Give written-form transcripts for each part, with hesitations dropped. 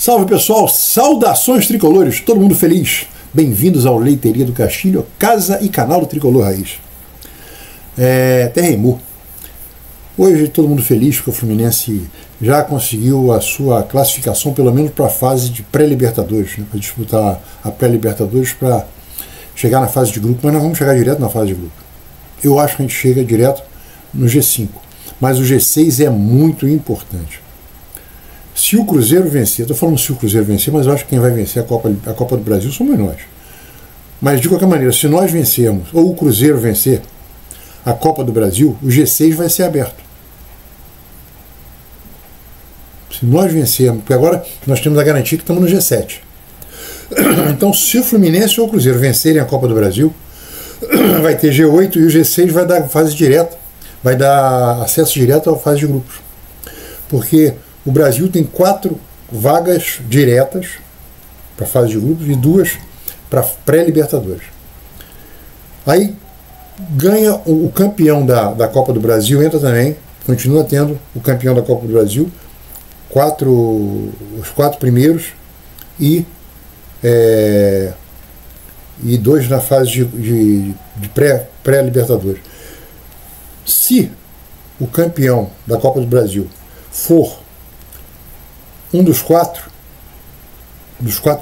Salve pessoal, saudações tricolores, todo mundo feliz? Bem-vindos ao Leiteria do Castilho, casa e canal do Tricolor Raiz. Terremur. Hoje todo mundo feliz porque o Fluminense já conseguiu a sua classificação pelo menos para a fase de pré-libertadores, né, para disputar a pré-libertadores para chegar na fase de grupo, mas nós vamos chegar direto na fase de grupo. Eu acho que a gente chega direto no G5, mas o G6 é muito importante. Se o Cruzeiro vencer, estou falando se o Cruzeiro vencer, mas eu acho que quem vai vencer a Copa do Brasil somos nós. Mas de qualquer maneira, se nós vencermos, ou o Cruzeiro vencer a Copa do Brasil, o G6 vai ser aberto. Se nós vencermos, porque agora nós temos a garantia que estamos no G7. Então, se o Fluminense ou o Cruzeiro vencerem a Copa do Brasil, vai ter G8 e o G6 vai dar fase direta, vai dar acesso direto à fase de grupos. Porque o Brasil tem 4 vagas diretas para a fase de grupos e 2 para pré-libertadores. Aí ganha o campeão da Copa do Brasil, entra também, continua tendo o campeão da Copa do Brasil, os 4 primeiros e 2 na fase de pré-libertadores. Se o campeão da Copa do Brasil for um dos 4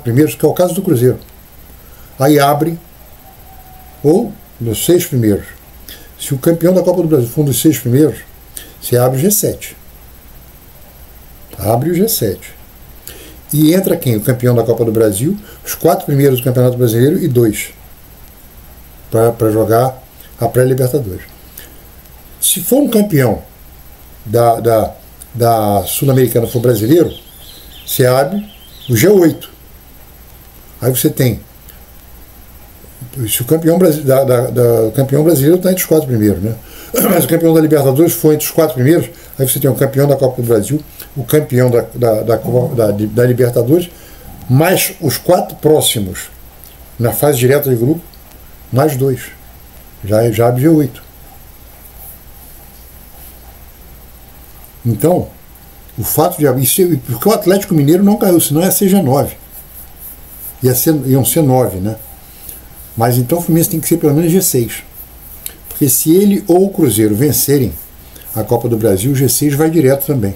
primeiros, que é o caso do Cruzeiro, aí abre, ou dos 6 primeiros. Se o campeão da Copa do Brasil for um dos 6 primeiros, você abre o G7. Abre o G7. E entra quem? O campeão da Copa do Brasil, os 4 primeiros do Campeonato Brasileiro e 2 para jogar a pré-libertadores. Se for um campeão da Sul-Americana, for brasileiro, você abre o G8. Aí você tem, se o campeão, campeão brasileiro está entre os 4 primeiros, né? Mas o campeão da Libertadores foi entre os 4 primeiros, aí você tem o campeão da Copa do Brasil, o campeão da Libertadores, mais os 4 próximos na fase direta de grupo, mais 2. Já abre G8. Então, o fato de abrir, porque o Atlético Mineiro não caiu, senão ia ser G9. Iam ser 9, né? Mas então o Fluminense tem que ser pelo menos G6. Porque se ele ou o Cruzeiro vencerem a Copa do Brasil, o G6 vai direto também.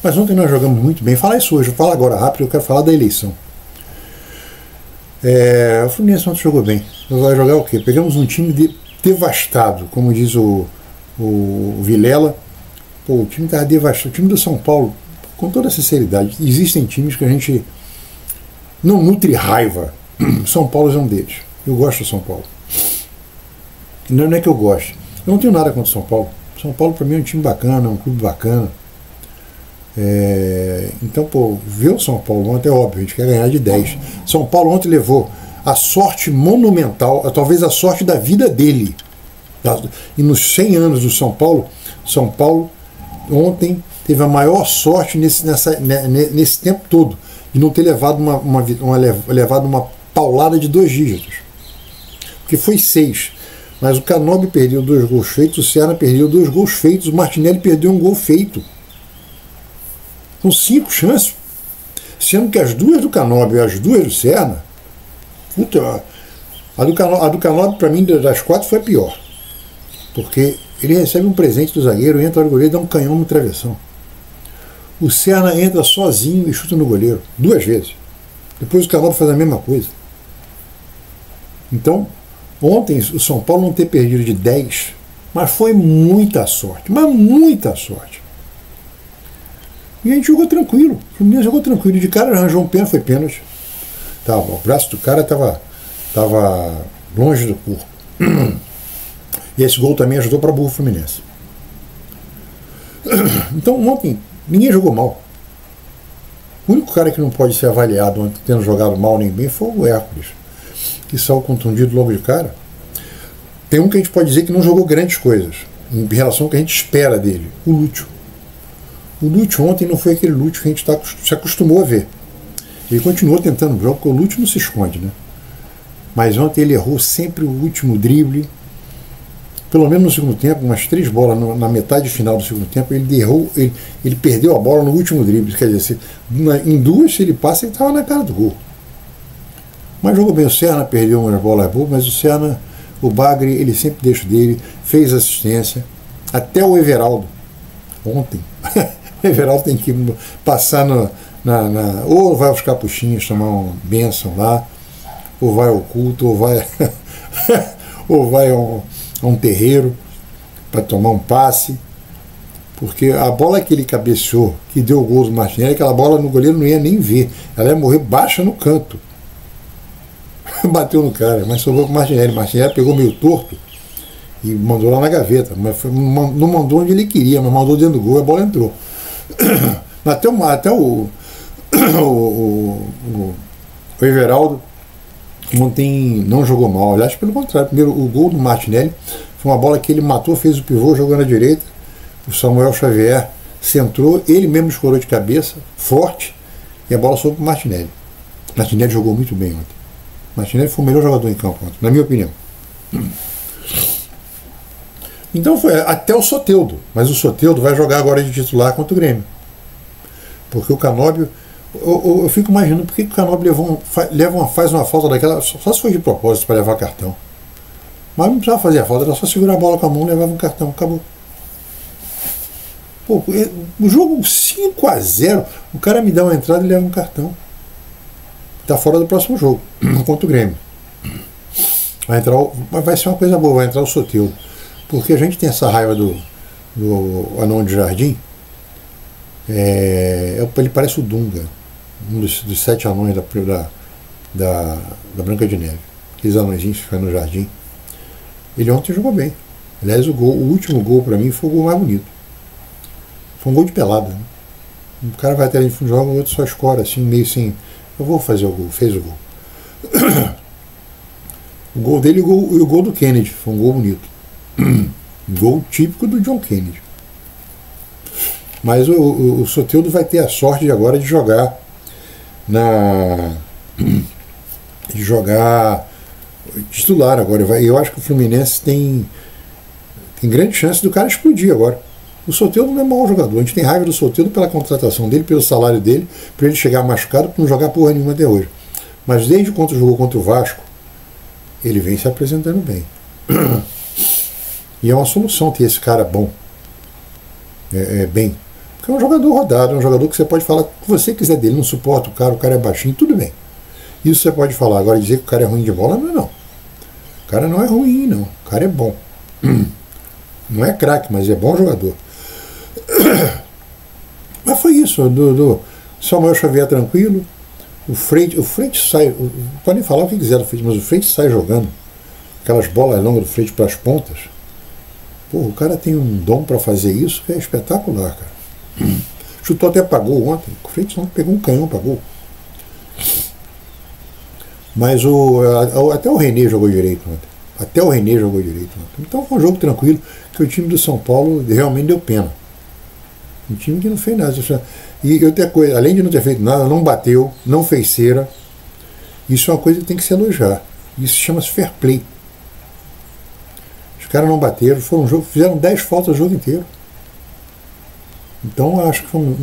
Mas ontem nós jogamos muito bem. Falar isso hoje, eu falo agora rápido, eu quero falar da eleição. O Fluminense ontem jogou bem. Vai jogar o quê? Pegamos um time devastado, como diz o Vilela. Pô, o time estava devastado. O time do São Paulo, com toda sinceridade, existem times que a gente não nutre raiva. São Paulo é um deles. Eu gosto do São Paulo. Não é que eu goste. Eu não tenho nada contra o São Paulo. São Paulo, para mim, é um time bacana, é um clube bacana. Então, pô, ver o São Paulo ontem é óbvio, a gente quer ganhar de 10. São Paulo ontem levou a sorte monumental, talvez a sorte da vida dele. E nos 100 anos do São Paulo ontem teve a maior sorte nesse tempo todo, de não ter levado uma paulada de 2 dígitos. Porque foi 6. Mas o Canóbio perdeu 2 gols feitos, o Serna perdeu 2 gols feitos, o Martinelli perdeu 1 gol feito. São 5 chances. Sendo que as 2 do Canóbio e as 2 do Serna, puta, a do Canóbio, para mim, das 4 foi a pior. Porque ele recebe um presente do zagueiro, entra no goleiro e dá um canhão no travessão. O Serna entra sozinho e chuta no goleiro, 2 vezes. Depois o Canóbio faz a mesma coisa. Então, ontem o São Paulo não ter perdido de 10, mas foi muita sorte, mas muita sorte. E a gente jogou tranquilo, o Fluminense jogou tranquilo, de cara arranjou um pênalti, foi pênalti. O braço do cara estava longe do corpo. E esse gol também ajudou para burro o Fluminense. Então ontem ninguém jogou mal. O único cara que não pode ser avaliado ontem tendo jogado mal nem bem foi o Hércules, que saiu contundido logo de cara. Tem um que a gente pode dizer que não jogou grandes coisas em relação ao que a gente espera dele, o Lúcio. O Lúcio ontem não foi aquele Lúcio que a gente se acostumou a ver. Ele continuou tentando o jogo, porque o Lúcio não se esconde, né? Mas ontem ele errou sempre o último drible. pelo menos no segundo tempo, umas 3 bolas na metade final do segundo tempo, ele perdeu a bola no último drible. Quer dizer, em 2, se ele passa, ele estava na cara do gol. Mas jogou bem. O Serna perdeu umas bolas boas, mas o Serna, o Bagre, ele sempre deixa dele, fez assistência. Até o Everaldo, ontem, o Everaldo tem que passar ou vai aos capuchinhos tomar uma bênção lá, ou vai ao culto, ou vai ou vai a um terreiro para tomar um passe, porque a bola que ele cabeceou, que deu o gol do Martinelli, aquela bola no goleiro não ia nem ver, ela ia morrer baixa no canto. Bateu no cara, mas sobrou com o Martinelli. Martinelli pegou meio torto e mandou lá na gaveta, mas não mandou onde ele queria, mas mandou dentro do gol e a bola entrou. Até o Everaldo ontem não jogou mal, aliás, pelo contrário. Primeiro, o gol do Martinelli foi uma bola que ele matou, fez o pivô, jogou na direita. O Samuel Xavier centrou, ele mesmo escorou de cabeça, forte, e a bola soube para o Martinelli. Martinelli jogou muito bem ontem. Martinelli foi o melhor jogador em campo ontem, na minha opinião. Então foi até o Soteldo, mas o Soteldo vai jogar agora de titular contra o Grêmio. Porque o Canóbio, eu fico imaginando por que o Canóbio faz uma falta daquela, só se foi de propósito para levar cartão. Mas não precisava fazer a falta, era só segurar a bola com a mão e levava um cartão, acabou. Pô, o jogo 5-0, o cara me dá uma entrada e leva um cartão. Está fora do próximo jogo, contra o Grêmio. Vai ser uma coisa boa, vai entrar o Soteldo. Porque a gente tem essa raiva do Anão de Jardim. Ele parece o Dunga, um dos 7 anões da Branca de Neve. Aqueles anõezinhos que ficam no jardim. Ele ontem jogou bem. Aliás, o último gol para mim foi o gol mais bonito. Foi um gol de pelada. Né? O cara vai até ali no fundo de jogo, o outro só escora, assim, meio assim. Eu vou fazer o gol, fez o gol. O gol dele e o gol do Kennedy, foi um gol bonito. Gol típico do John Kennedy. Mas o Soteldo vai ter a sorte agora de jogar titular agora. Eu acho que o Fluminense tem grande chance do cara explodir agora. O Soteldo não é mau jogador. A gente tem raiva do Soteldo pela contratação dele, pelo salário dele, para ele chegar machucado, para não jogar porra nenhuma até hoje. Mas desde quando jogou contra o Vasco, ele vem se apresentando bem. E é uma solução ter esse cara bom. Bem. Porque é um jogador rodado, é um jogador que você pode falar o que você quiser dele, não suporta o cara é baixinho, tudo bem. Isso você pode falar. Agora dizer que o cara é ruim de bola, não é não. O cara não é ruim, não. O cara é bom. Não é craque, mas é bom jogador. Mas foi isso, do Samuel Xavier tranquilo, o Freitas sai, podem falar o que quiser do Freitas, mas o Freitas sai jogando aquelas bolas longas do Freitas para as pontas. Pô, o cara tem um dom para fazer isso que é espetacular, cara. Chutou até para gol ontem, o Freitas ontem pegou um canhão para gol. Mas até o René jogou direito ontem. Então foi um jogo tranquilo, que o time do São Paulo realmente deu pena. Um time que não fez nada. E outra coisa, além de não ter feito nada, não bateu, não fez cera. Isso é uma coisa que tem que se elogiar. Isso chama-se fair play. Os caras não bateram, fizeram 10 faltas o jogo inteiro. Então eu acho que foi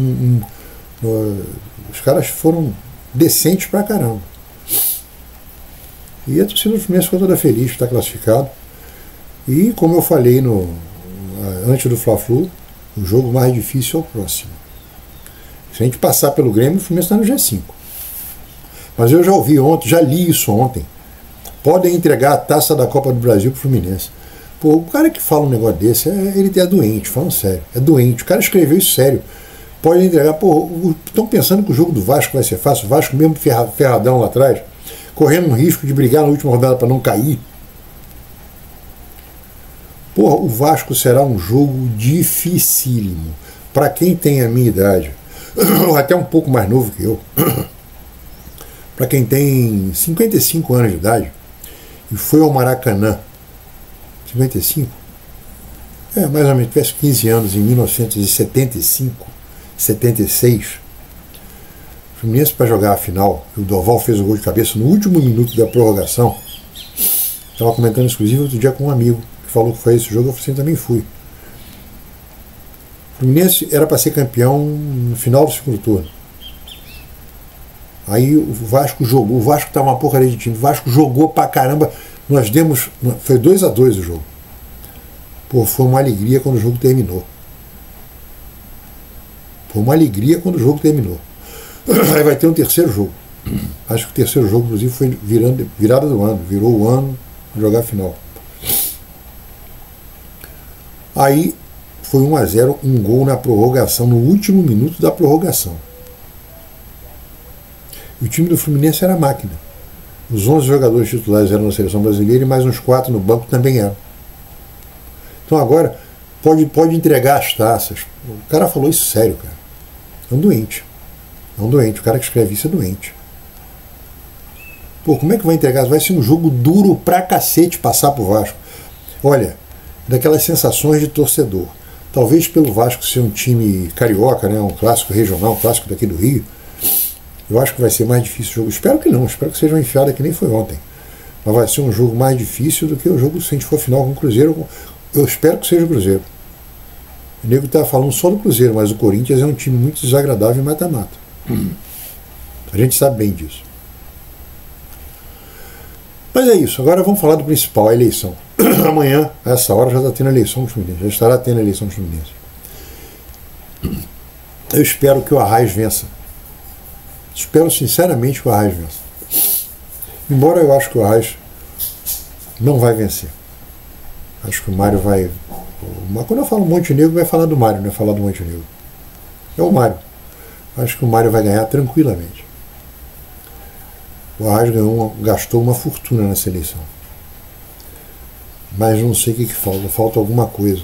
os caras foram decentes pra caramba. E a torcida do Fluminense ficou toda feliz, está classificado. E como eu falei antes do Fla-Flu, o jogo mais difícil é o próximo. Se a gente passar pelo Grêmio, o Fluminense está no G5. Mas eu já ouvi ontem, já li isso ontem. Podem entregar a taça da Copa do Brasil para o Fluminense. Pô, o cara que fala um negócio desse, ele é doente, falando sério. É doente. O cara escreveu isso sério. Pode entregar. Pô, estão pensando que o jogo do Vasco vai ser fácil? O Vasco mesmo ferradão lá atrás, correndo um risco de brigar na última rodada para não cair. Porra, o Vasco será um jogo dificílimo. Para quem tem a minha idade, ou até um pouco mais novo que eu, para quem tem 55 anos de idade, e foi ao Maracanã, 55? Mais ou menos, tivesse 15 anos em 1975, 76, o Fluminense para jogar a final, o Dorval fez o gol de cabeça no último minuto da prorrogação. Estava comentando exclusivo outro dia com um amigo, que falou que foi esse jogo, eu falei assim, também fui. O Fluminense era para ser campeão no final do segundo turno. Aí o Vasco jogou, o Vasco estava uma porcaria de time, o Vasco jogou pra caramba, nós demos, foi 2-2 o jogo. Pô, foi uma alegria quando o jogo terminou. Foi uma alegria quando o jogo terminou. Aí vai ter um terceiro jogo. Acho que o terceiro jogo, inclusive, foi virada do ano, virou o ano para jogar a final. Aí foi 1-0, um gol na prorrogação, no último minuto da prorrogação. O time do Fluminense era máquina. Os 11 jogadores titulares eram na seleção brasileira e mais uns 4 no banco também eram. Então agora pode entregar as taças. O cara falou isso sério, cara. É um doente. É um doente. O cara que escreve isso é doente. Pô, como é que vai entregar? Vai ser um jogo duro pra cacete passar pro Vasco. Olha, daquelas sensações de torcedor. Talvez pelo Vasco ser um time carioca, né, um clássico regional, um clássico daqui do Rio, eu acho que vai ser mais difícil o jogo. Espero que não, espero que seja uma enfiada que nem foi ontem. Mas vai ser um jogo mais difícil do que o jogo se a gente for final com o Cruzeiro. Eu espero que seja o Cruzeiro. O nego está falando só do Cruzeiro, mas o Corinthians é um time muito desagradável em mata-mata. A gente sabe bem disso. Mas é isso, agora vamos falar do principal, a eleição. Amanhã, a essa hora, já está tendo a eleição do Fluminense, já estará tendo a eleição do Fluminense. Eu espero que o Arraes vença. Espero sinceramente que o Arraes vença. Embora eu acho que o Arraes não vai vencer. Acho que o Mário vai... Mas quando eu falo Montenegro, vai falar do Mário, não é falar do Montenegro. É o Mário. Acho que o Mário vai ganhar tranquilamente. O Arraes gastou uma fortuna nessa eleição. Mas não sei o que falta. Falta alguma coisa.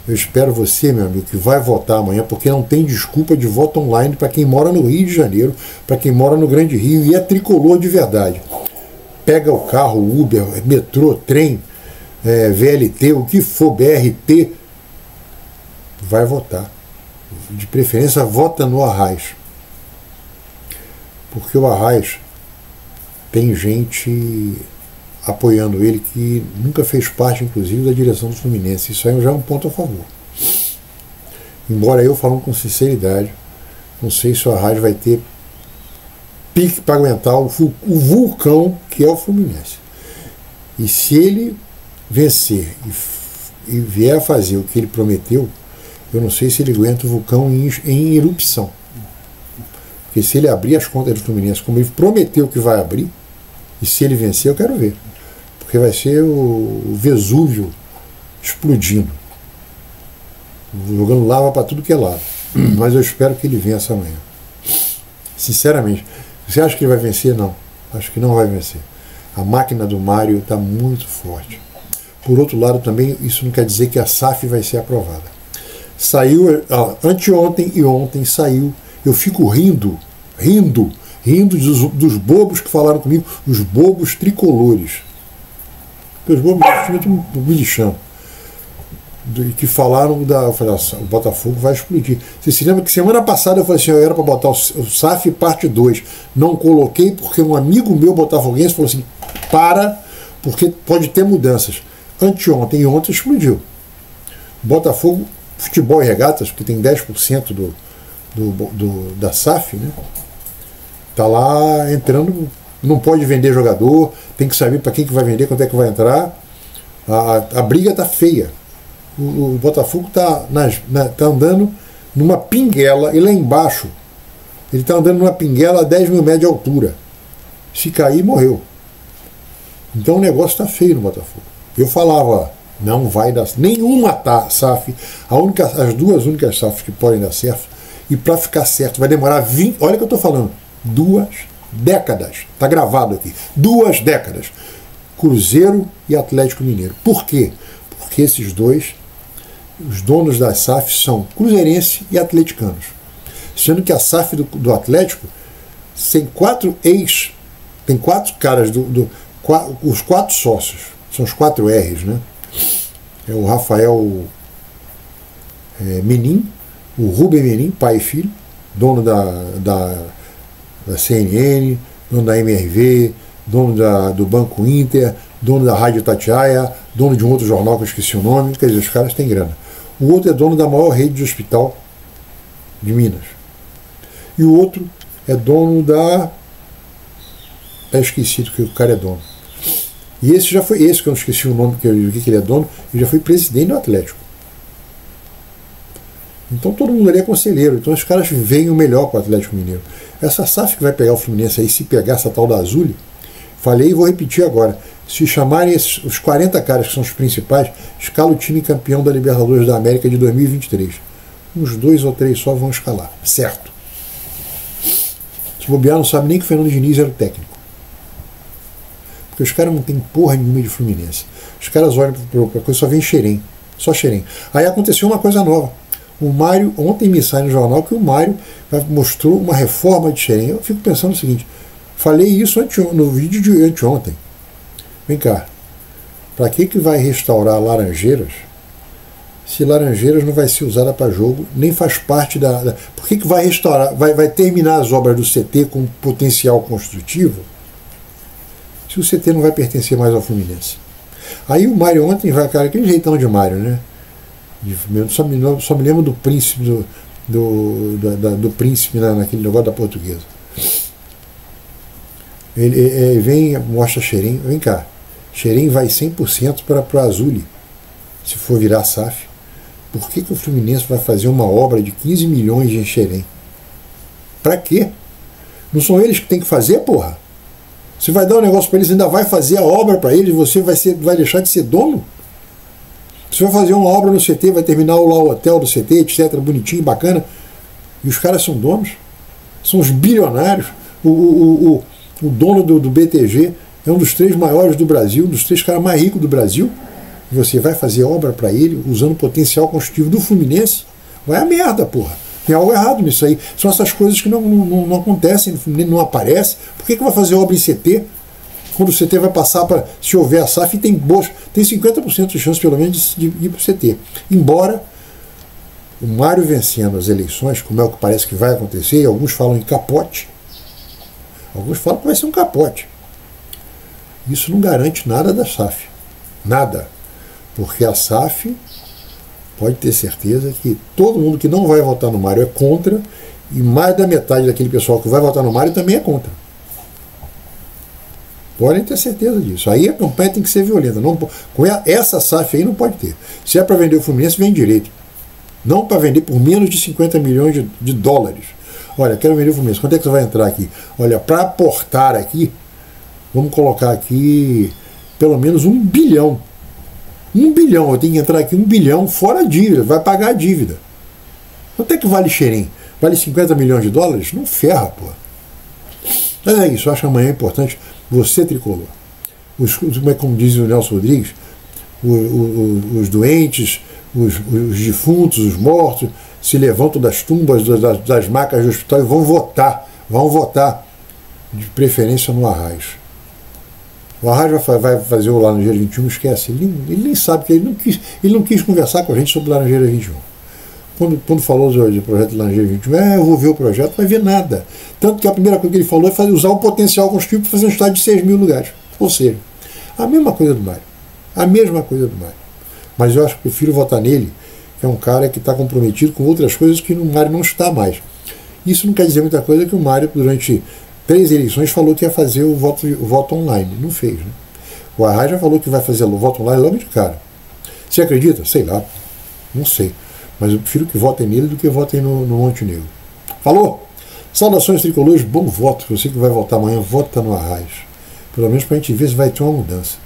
Eu espero você, meu amigo, que vai votar amanhã, porque não tem desculpa de voto online para quem mora no Rio de Janeiro, para quem mora no Grande Rio e é tricolor de verdade. Pega o carro, Uber, metrô, trem, VLT, o que for, BRT, vai votar. De preferência, vota no Arraes. Porque o Arraes tem gente apoiando ele que nunca fez parte, inclusive, da direção do Fluminense. Isso aí já é um ponto a favor. Embora eu falando com sinceridade, não sei se o Arraes vai ter pique para aguentar o vulcão que é o Fluminense. E se ele vencer e vier a fazer o que ele prometeu, eu não sei se ele aguenta o vulcão em erupção. Porque se ele abrir as contas do Fluminense como ele prometeu que vai abrir, e se ele vencer, eu quero ver. Porque vai ser o Vesúvio explodindo. Jogando lava para tudo que é lado. Mas eu espero que ele vença amanhã. Sinceramente. Você acha que ele vai vencer? Não. Acho que não vai vencer. A máquina do Mário está muito forte. Por outro lado, também, isso não quer dizer que a SAF vai ser aprovada. Saiu, anteontem e ontem saiu. Eu fico rindo dos bobos que falaram comigo, os bobos tricolores. Os bobos me lixando. Que falaram eu falei, o Botafogo vai explodir. Você se lembra que semana passada eu falei assim, eu era para botar o SAF parte 2. Não coloquei porque um amigo meu botafoguense falou assim, porque pode ter mudanças. Anteontem e ontem explodiu. Botafogo, futebol e regatas, que tem 10% da SAF, né? Tá lá entrando, não pode vender jogador, tem que saber para quem que vai vender, quanto é que vai entrar. A briga tá feia. O Botafogo tá andando numa pinguela, e lá embaixo ele tá andando numa pinguela a 10 mil metros de altura. Se cair, morreu. Então o negócio tá feio no Botafogo. Eu falava, não vai dar nenhuma SAF, as duas únicas SAFs que podem dar certo, e para ficar certo vai demorar 20, olha o que eu estou falando, 2 décadas, está gravado aqui, 2 décadas, Cruzeiro e Atlético Mineiro. Por quê? Porque esses dois, os donos das SAFs são cruzeirense e atleticanos, sendo que a SAF do Atlético tem 4 caras, os 4 sócios, são os 4 R's, né? É o Rafael Menin, o Rubem Menin, pai e filho, dono da CNN, dono da MRV, dono do Banco Inter, dono da Rádio Itatiaia, dono de um outro jornal que eu esqueci o nome, quer dizer, os caras têm grana. O outro é dono da maior rede de hospital de Minas. E o outro é dono da... esquecido que o cara é dono. E esse já foi, esse que eu não esqueci o nome, que ele é dono, ele já foi presidente do Atlético. Então todo mundo ali é conselheiro, então os caras veem o melhor para o Atlético Mineiro. Essa SAF que vai pegar o Fluminense aí, se pegar essa tal da Azul, falei e vou repetir agora, se chamarem os 40 caras que são os principais, escala o time campeão da Libertadores da América de 2023. Uns 2 ou 3 só vão escalar, certo. Se bobear, não sabe nem que o Fernando Diniz era o técnico. Porque os caras não tem porra nenhuma de Fluminense. Os caras olham para a coisa, só vem Xerém, só Xerém. Aí aconteceu uma coisa nova. O Mário, ontem me sai no jornal que o Mário mostrou uma reforma de Xerém. Eu fico pensando o seguinte, falei isso no vídeo de anteontem. Vem cá, para que vai restaurar Laranjeiras se Laranjeiras não vai ser usada para jogo, nem faz parte da... Por que vai restaurar, vai terminar as obras do CT com potencial construtivo se o CT não vai pertencer mais ao Fluminense? Aí o Mário ontem vai, cara, aquele jeitão de Mário, né? Só me lembro do príncipe do príncipe naquele negócio da portuguesa. Ele vem, mostra Xerém, vem cá, Xerém vai 100% para o Azul, se for virar SAF. Por que o Fluminense vai fazer uma obra de 15 milhões em Xerém? Pra quê? Não são eles que tem que fazer, porra? Você vai dar um negócio para eles, ainda vai fazer a obra para eles, você vai deixar de ser dono? Você vai fazer uma obra no CT, vai terminar lá o hotel do CT, etc., bonitinho, bacana, e os caras são donos? São os bilionários. O dono do BTG é um dos 3 maiores do Brasil, um dos 3 caras mais ricos do Brasil. E você vai fazer obra para ele usando o potencial construtivo do Fluminense? Vai a merda, porra. Tem algo errado nisso aí. São essas coisas que não acontecem no Fluminense, não aparecem. Por que vai fazer obra em CT? Quando o CT vai passar para, se houver a SAF, tem 50% de chance, pelo menos, de ir para o CT. Embora o Mário vencendo as eleições, como é o que parece que vai acontecer, alguns falam em capote, alguns falam que vai ser um capote. Isso não garante nada da SAF. Nada. Porque a SAF pode ter certeza que todo mundo que não vai votar no Mário é contra, e mais da metade daquele pessoal que vai votar no Mário também é contra. Podem ter certeza disso. Aí a campanha tem que ser violenta. Não, com essa SAF aí não pode ter. Se é para vender o Fluminense, vem direito. Não para vender por menos de 50 milhões de dólares. Olha, quero vender o Fluminense. Quanto é que você vai entrar aqui? Olha, para aportar aqui, vamos colocar aqui pelo menos 1 bilhão. 1 bilhão, eu tenho que entrar aqui 1 bilhão fora a dívida, vai pagar a dívida. Quanto é que vale Xerém? Vale 50 milhões de dólares? Não ferra, pô. Mas é isso, eu acho que amanhã é importante você, tricolor. Como diz o Nelson Rodrigues, os doentes, os defuntos, os mortos, se levantam das tumbas, das macas do hospital e vão votar, de preferência no Arraiz. O Arraiz vai fazer o Laranjeira 21, esquece, ele nem sabe, que ele não quis conversar com a gente sobre o Laranjeira 21. Quando falou do projeto Laranjeira 21, eu vou ver o projeto, não vai ver nada. Tanto que a primeira coisa que ele falou é usar o potencial construtivo para fazer um estádio de 6 mil lugares. Ou seja, a mesma coisa do Mário. A mesma coisa do Mário. Mas eu acho que prefiro votar nele, que é um cara que está comprometido com outras coisas que o Mário não está mais. Isso não quer dizer muita coisa, que o Mário, durante 3 eleições, falou que ia fazer o voto online. Não fez, né? O Arraiz já falou que vai fazer o voto online logo de cara. Você acredita? Sei lá. Não sei. Mas eu prefiro que votem nele do que votem no Montenegro. Falou? Saudações tricolores, bom voto. Você que vai votar amanhã, vota no Arraiz. Pelo menos para a gente ver se vai ter uma mudança.